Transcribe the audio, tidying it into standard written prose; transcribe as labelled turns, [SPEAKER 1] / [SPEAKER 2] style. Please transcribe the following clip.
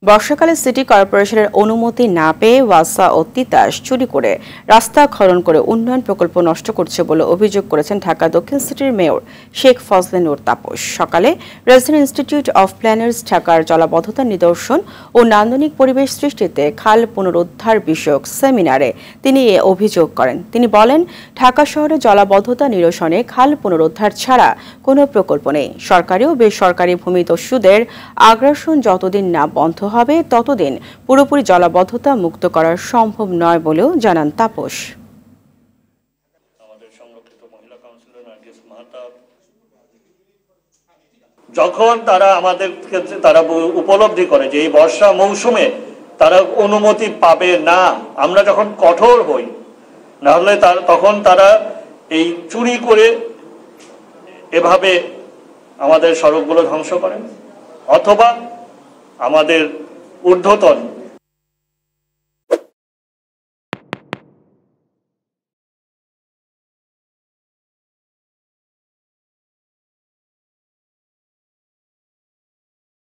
[SPEAKER 1] বর্ষাকালে সিটি কর্পোরেশনের অনুমতি না পেয়ে ওয়াসা ও তিতাস চুরি করে রাস্তা খনন করে উন্নয়ন প্রকল্প নষ্ট করছে বলে অভিযোগ করেছেন ঢাকা দক্ষিণ সিটির মেয়র শেখ ফজলে নূর তাপস। সকালে রেসিডেন্ট ইনস্টিটিউট অফ প্ল্যানার্স ঢাকার জলাবদ্ধতা নিদর্শন ও নান্দনিক পরিবেশ সৃষ্টিতে খাল পুনরুদ্ধার বিষয়ক সেমিনারে তিনি এ অভিযোগ করেন। তিনি বলেন, ঢাকা শহরে জলাবদ্ধতা নিরসনে খাল পুনরুদ্ধার ছাড়া কোনো প্রকল্প নেই। সরকারি ও বেসরকারি ভূমিদস্যুদের আগ্রাসন যতদিন না বন্ধ হবে ততদিন পুরোপুরি জলাবদ্ধতা মুক্ত করা সম্ভব নয় বলেও জানান তাপস।
[SPEAKER 2] যখন তারা আমাদের ক্ষেত্রে তারা উপলব্ধি করে যে এই বর্ষা মৌসুমে তারা অনুমতি পাবে না, আমরা যখন কঠোর হই, না হলে তখন তারা এই চুরি করে এভাবে আমাদের সড়কগুলো ধ্বংস করেন অথবা আমাদের ঊর্ধ্বতন